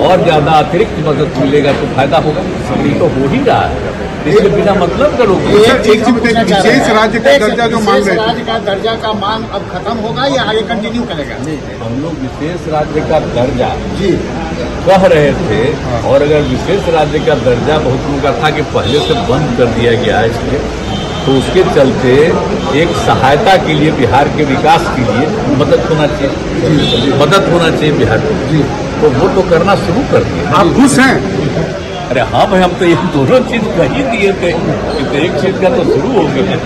और ज्यादा अतिरिक्त मदद मिलेगा तो फायदा होगा। ये तो हो ही रहा है, इसके बिना मतलब करोगे। विशेष राज्य का दर्जा जो मांग रहे राज्य का दर्जा का मांग अब खत्म होगा या आगे कंटिन्यू करेगा? हम लोग विशेष राज्य का दर्जा कह रहे थे, और अगर विशेष राज्य का दर्जा बहुत उनका था कि पहले से बंद कर दिया गया है इसलिए, तो उसके चलते एक सहायता के लिए बिहार के विकास के लिए मदद होना चाहिए बिहार को। तो वो तो करना शुरू कर दिया। आप खुश हैं? अरे हाँ भाई, हम तो ये दोनों चीज कही दिए थे, तो एक चीज का तो शुरू हो गया।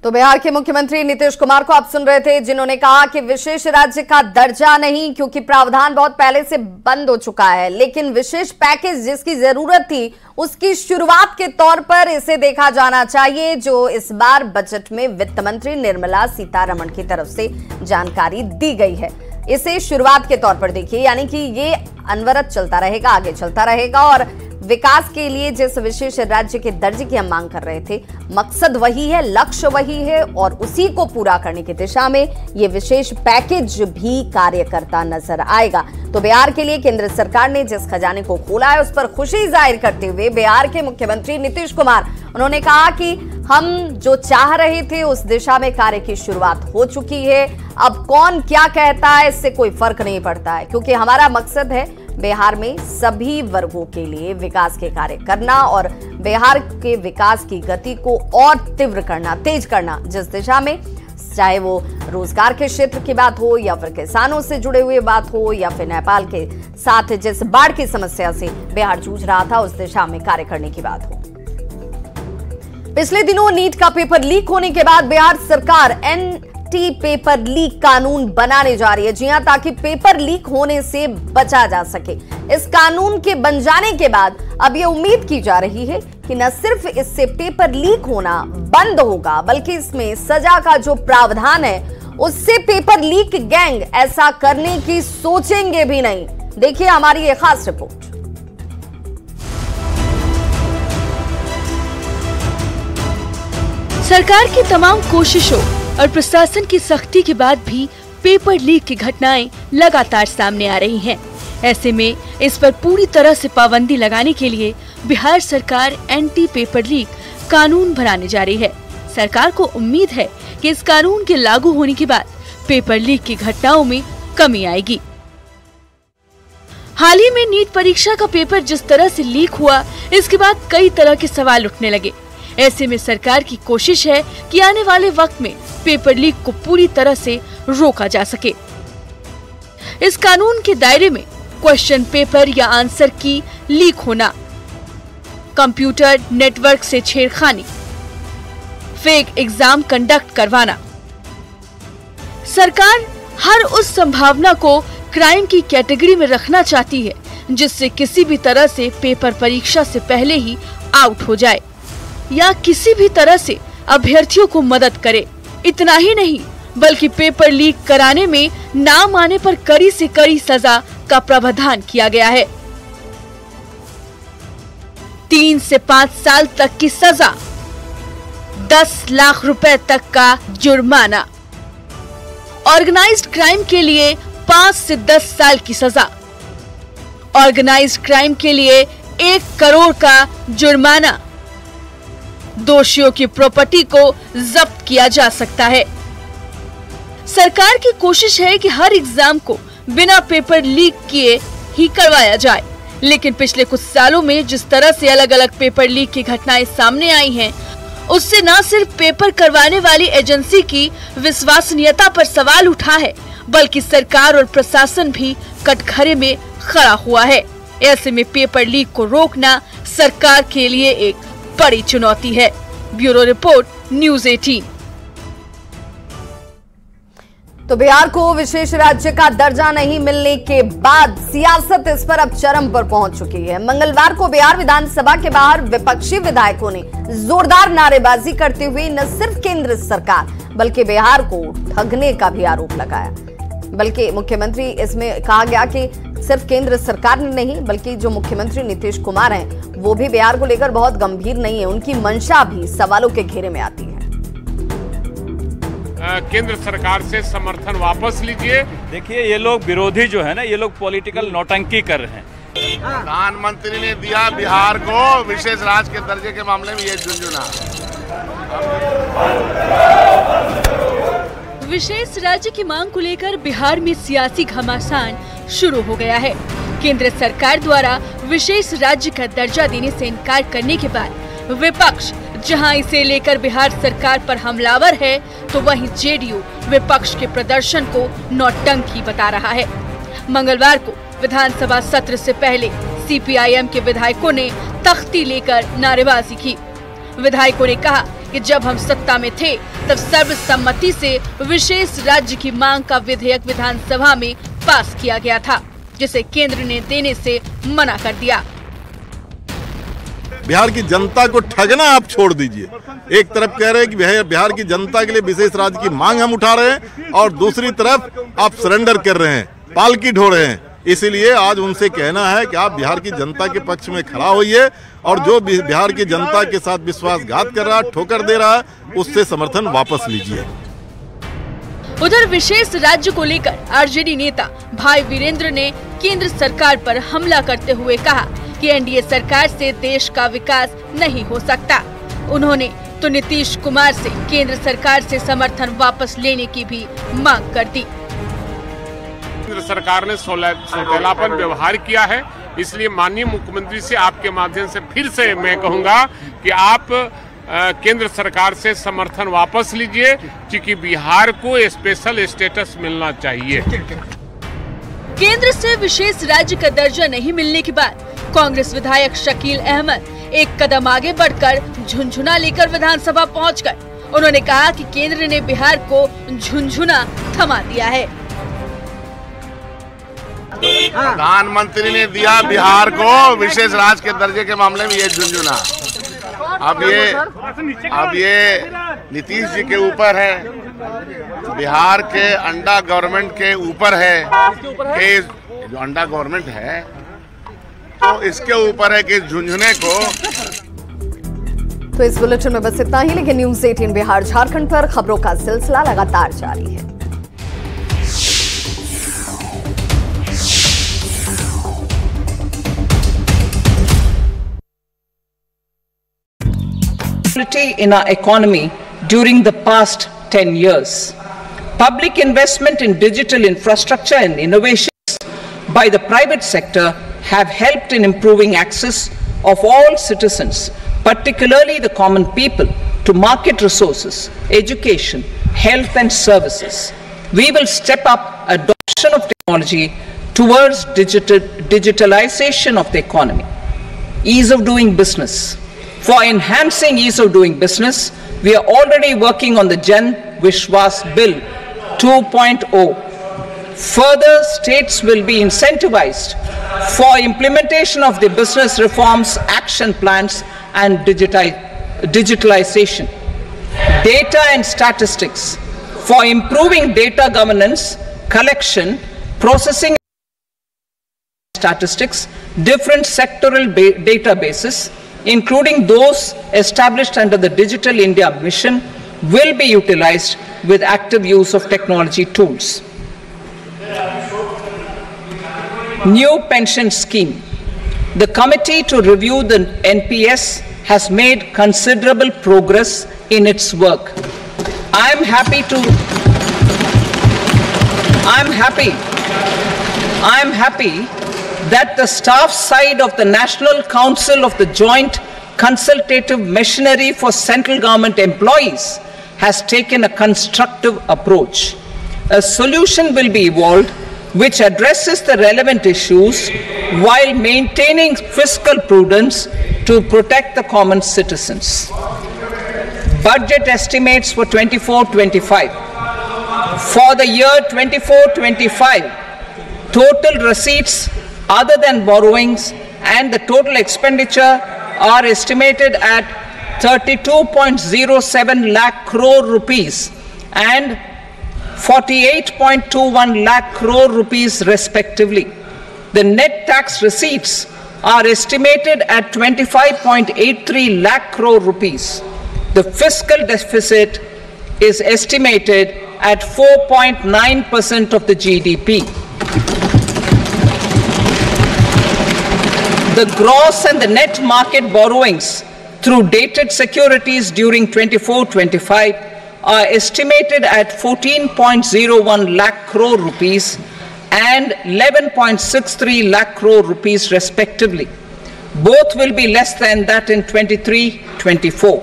तो बिहार के मुख्यमंत्री नीतीश कुमार को आप सुन रहे थे, जिन्होंने कहा कि विशेष राज्य का दर्जा नहीं, क्योंकि प्रावधान बहुत पहले से बंद हो चुका है, लेकिन विशेष पैकेज जिसकी जरूरत थी उसकी शुरुआत के तौर पर इसे देखा जाना चाहिए, जो इस बार बजट में वित्त मंत्री निर्मला सीतारमण की तरफ से जानकारी दी गई है। इसे शुरुआत के तौर पर देखिए, यानी कि ये अनवरत चलता रहेगा, आगे चलता रहेगा। और विकास के लिए जिस विशेष राज्य के दर्जे की हम मांग कर रहे थे, मकसद वही है, लक्ष्य वही है, और उसी को पूरा करने की दिशा में ये विशेष पैकेज भी कार्य करता नजर आएगा। तो बिहार के लिए केंद्र सरकार ने जिस खजाने को खोला है उस पर खुशी जाहिर करते हुए बिहार के मुख्यमंत्री नीतीश कुमार, उन्होंने कहा कि हम जो चाह रहे थे उस दिशा में कार्य की शुरुआत हो चुकी है। अब कौन क्या कहता है इससे कोई फर्क नहीं पड़ता है, क्योंकि हमारा मकसद है बिहार में सभी वर्गों के लिए विकास के कार्य करना और बिहार के विकास की गति को और तीव्र करना, तेज करना, जिस दिशा में, चाहे वो रोजगार के क्षेत्र की बात हो या फिर किसानों से जुड़े हुए बात हो या फिर नेपाल के साथ जिस बाढ़ की समस्या से बिहार जूझ रहा था उस दिशा में कार्य करने की बात हो। पिछले दिनों नीट का पेपर लीक होने के बाद बिहार सरकार एंटी पेपर लीक कानून बनाने जा रही है। जी हां, ताकि पेपर लीक होने से बचा जा सके। इस कानून के बन जाने के बाद अब ये उम्मीद की जा रही है कि न सिर्फ इससे पेपर लीक होना बंद होगा, बल्कि इसमें सजा का जो प्रावधान है उससे पेपर लीक गैंग ऐसा करने की सोचेंगे भी नहीं। देखिए हमारी ये खास रिपोर्ट। सरकार की तमाम कोशिशों और प्रशासन की सख्ती के बाद भी पेपर लीक की घटनाएं लगातार सामने आ रही हैं। ऐसे में इस पर पूरी तरह से पाबंदी लगाने के लिए बिहार सरकार एंटी पेपर लीक कानून बनाने जा रही है। सरकार को उम्मीद है कि इस कानून के लागू होने के बाद पेपर लीक की घटनाओं में कमी आएगी। हाल ही में नीट परीक्षा का पेपर जिस तरह से लीक हुआ, इसके बाद कई तरह के सवाल उठने लगे। ऐसे में सरकार की कोशिश है कि आने वाले वक्त में पेपर लीक को पूरी तरह से रोका जा सके। इस कानून के दायरे में क्वेश्चन पेपर या आंसर की लीक होना, कंप्यूटर नेटवर्क से छेड़खानी, फेक एग्जाम कंडक्ट करवाना। सरकार हर उस संभावना को क्राइम की कैटेगरी में रखना चाहती है जिससे किसी भी तरह से पेपर परीक्षा से पहले ही आउट हो जाए या किसी भी तरह से अभ्यर्थियों को मदद करे। इतना ही नहीं, बल्कि पेपर लीक कराने में नाम आने पर कड़ी से कड़ी सजा का प्रावधान किया गया है। 3 से 5 साल तक की सजा, 10 लाख रुपए तक का जुर्माना। ऑर्गेनाइज्ड क्राइम के लिए 5 से 10 साल की सजा, ऑर्गेनाइज्ड क्राइम के लिए 1 करोड़ का जुर्माना। दोषियों की प्रॉपर्टी को जब्त किया जा सकता है। सरकार की कोशिश है कि हर एग्जाम को बिना पेपर लीक किए ही करवाया जाए, लेकिन पिछले कुछ सालों में जिस तरह से अलग अलग पेपर लीक की घटनाएं सामने आई हैं, उससे न सिर्फ पेपर करवाने वाली एजेंसी की विश्वसनीयता पर सवाल उठा है, बल्कि सरकार और प्रशासन भी कटघरे में खड़ा हुआ है। ऐसे में पेपर लीक को रोकना सरकार के लिए एक बड़ी चुनौती है। Bureau report, news 18। तो बिहार को विशेष राज्य का दर्जा नहीं मिलने के बाद सियासत इस पर अब चरम पर पहुंच चुकी है। मंगलवार को बिहार विधानसभा के बाहर विपक्षी विधायकों ने जोरदार नारेबाजी करते हुए न सिर्फ केंद्र सरकार बल्कि बिहार को ठगने का भी आरोप लगाया। बल्कि मुख्यमंत्री, इसमें कहा गया कि सिर्फ केंद्र सरकार ने नहीं, बल्कि जो मुख्यमंत्री नीतीश कुमार हैं वो भी बिहार को लेकर बहुत गंभीर नहीं है। उनकी मंशा भी सवालों के घेरे में आती है। केंद्र सरकार से समर्थन वापस लीजिए। देखिए, ये लोग विरोधी जो है ना, ये लोग पॉलिटिकल नौटंकी कर रहे हैं। प्रधानमंत्री ने दिया बिहार को विशेष राज्य के दर्जे के मामले में ये झुंझुना। विशेष राज्य की मांग को लेकर बिहार में सियासी घमासान शुरू हो गया है। केंद्र सरकार द्वारा विशेष राज्य का दर्जा देने से इनकार करने के बाद विपक्ष जहां इसे लेकर बिहार सरकार पर हमलावर है, तो वहीं जेडीयू विपक्ष के प्रदर्शन को नौटंकी बता रहा है। मंगलवार को विधानसभा सत्र से पहले सीपीआईएम के विधायकों ने तख्ती लेकर नारेबाजी की। विधायकों ने कहा कि जब हम सत्ता में थे तब सर्वसम्मति से विशेष राज्य की मांग का विधेयक विधानसभा में पास किया गया था, जिसे केंद्र ने देने से मना कर दिया। बिहार की जनता को ठगना आप छोड़ दीजिए। एक तरफ कह रहे हैं कि बिहार की जनता के लिए विशेष राज्य की मांग हम उठा रहे हैं, और दूसरी तरफ आप सरेंडर कर रहे हैं, पालकी ढो रहे हैं। इसीलिए आज उनसे कहना है कि आप बिहार की जनता के पक्ष में खड़ा होइए, और जो बिहार की जनता के साथ विश्वासघात कर रहा है, ठोकर दे रहा है, उससे समर्थन वापस लीजिए। उधर विशेष राज्य को लेकर आरजेडी नेता भाई वीरेंद्र ने केंद्र सरकार पर हमला करते हुए कहा कि एनडीए सरकार से देश का विकास नहीं हो सकता। उन्होंने तो नीतीश कुमार से केंद्र सरकार से समर्थन वापस लेने की भी मांग कर दी। केंद्र सरकार ने सौतेलापन व्यवहार किया है, इसलिए माननीय मुख्यमंत्री से आपके माध्यम से फिर से मैं कहूंगा कि आप केंद्र सरकार से समर्थन वापस लीजिए, क्योंकि बिहार को स्पेशल स्टेटस मिलना चाहिए। केंद्र से विशेष राज्य का दर्जा नहीं मिलने के बाद कांग्रेस विधायक शकील अहमद एक कदम आगे बढ़कर झुंझुना लेकर विधानसभा पहुंच गए। उन्होंने कहा कि केंद्र ने बिहार को झुंझुना थमा दिया है। प्रधानमंत्री ने दिया बिहार को विशेष राज्य के दर्जे के मामले में ये झुंझुना। अब ये नीतीश जी के ऊपर है, बिहार के अंडा गवर्नमेंट के ऊपर है कि जो अंडा गवर्नमेंट है, तो इसके ऊपर है कि झुंझुने को। तो इस बुलेटिन में बस इतना ही, लेकिन न्यूज़ 18 बिहार झारखंड पर खबरों का सिलसिला लगातार जारी है। In our economy during the past 10 years. Public investment in digital infrastructure and innovations by the private sector have helped in improving access of all citizens, particularly the common people, to market resources, education, health and services. We will step up adoption of technology towards digitalization of the economy. Ease of doing business. For enhancing ease of doing business, we are already working on the Jan Vishwas Bill 2.0. Further, states will be incentivized for implementation of the business reforms, action plans and digitalization. Data and statistics. For improving data governance, collection, processing statistics, different sectoral databases, including those established under the Digital India Mission, will be utilized with active use of technology tools. New pension scheme. The committee to review the NPS has made considerable progress in its work. I am happy that the staff side of the National Council of the Joint Consultative Machinery for Central Government Employees has taken a constructive approach. A solution will be evolved which addresses the relevant issues while maintaining fiscal prudence to protect the common citizens. Budget estimates for 24-25. For the year 24-25, total receipts other than borrowings and the total expenditure are estimated at 32.07 lakh crore rupees and 48.21 lakh crore rupees respectively. The net tax receipts are estimated at 25.83 lakh crore rupees. The fiscal deficit is estimated at 4.9% of the GDP. The gross and the net market borrowings through dated securities during 24-25 are estimated at 14.01 lakh crore rupees and 11.63 lakh crore rupees respectively. Both will be less than that in 23-24.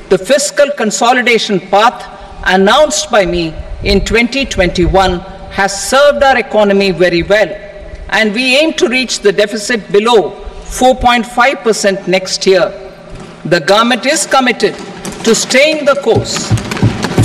The fiscal consolidation path announced by me in 2021 has served our economy very well, and we aim to reach the deficit below 4.5% next year. The government is committed to staying the course.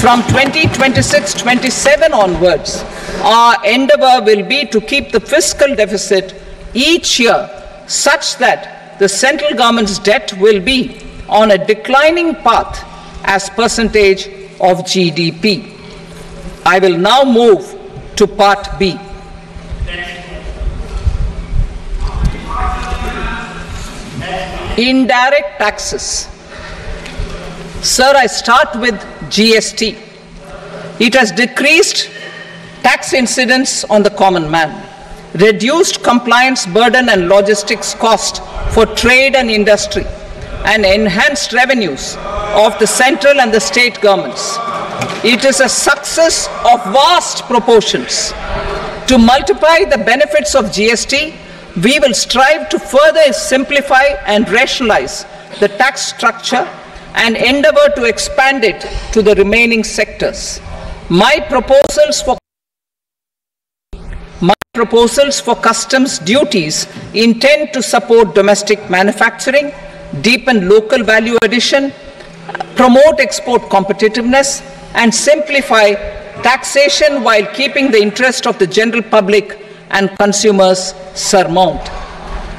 From 2026-27 onwards, our endeavor will be to keep the fiscal deficit each year such that the central government's debt will be on a declining path as percentage of GDP. I will now move to Part B. Indirect taxes. Sir, I start with GST. It has decreased tax incidence on the common man, reduced compliance burden and logistics cost for trade and industry, and enhanced revenues of the central and the state governments. It is a success of vast proportions. To multiply the benefits of GST, we will strive to further simplify and rationalize the tax structure and endeavor to expand it to the remaining sectors. My proposals for customs duties intend to support domestic manufacturing, deepen local value addition, promote export competitiveness, and simplify taxation while keeping the interest of the general public and consumers surmount.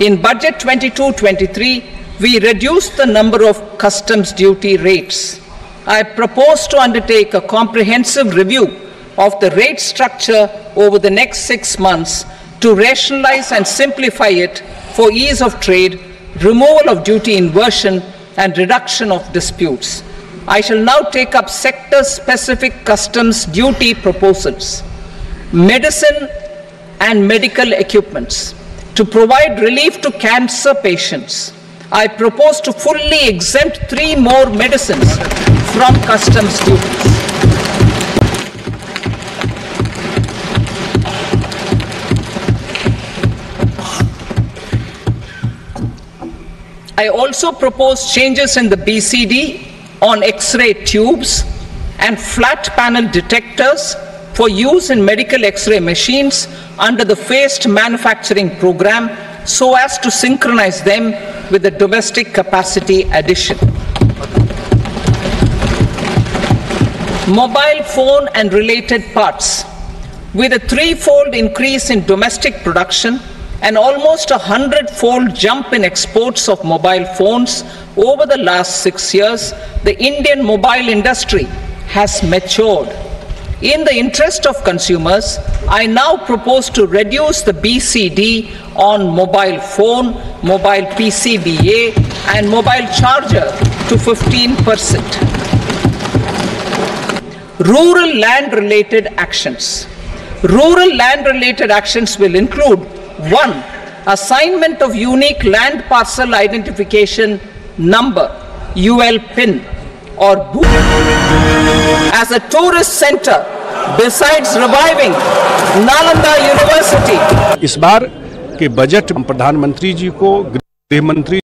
In Budget 22-23, we reduced the number of customs duty rates. I propose to undertake a comprehensive review of the rate structure over the next 6 months to rationalize and simplify it for ease of trade, removal of duty inversion, and reduction of disputes. I shall now take up sector-specific customs duty proposals. Medicine and medical equipments. To provide relief to cancer patients, I propose to fully exempt 3 more medicines from customs duties. I also propose changes in the BCD on X-ray tubes and flat panel detectors for use in medical X-ray machines under the phased manufacturing program so as to synchronize them with the domestic capacity addition. Mobile phone and related parts. With a 3-fold increase in domestic production and almost a 100-fold jump in exports of mobile phones over the last 6 years, the Indian mobile industry has matured. In the interest of consumers, I now propose to reduce the BCD on mobile phone, mobile PCBA, and mobile charger to 15%. Rural land-related actions. Rural land-related actions will include 1. Assignment of unique land parcel identification number, UL PIN, or as a tourist center besides reviving Nalanda University. इस बार के budget प्रधानमंत्री जी को गृह मंत्री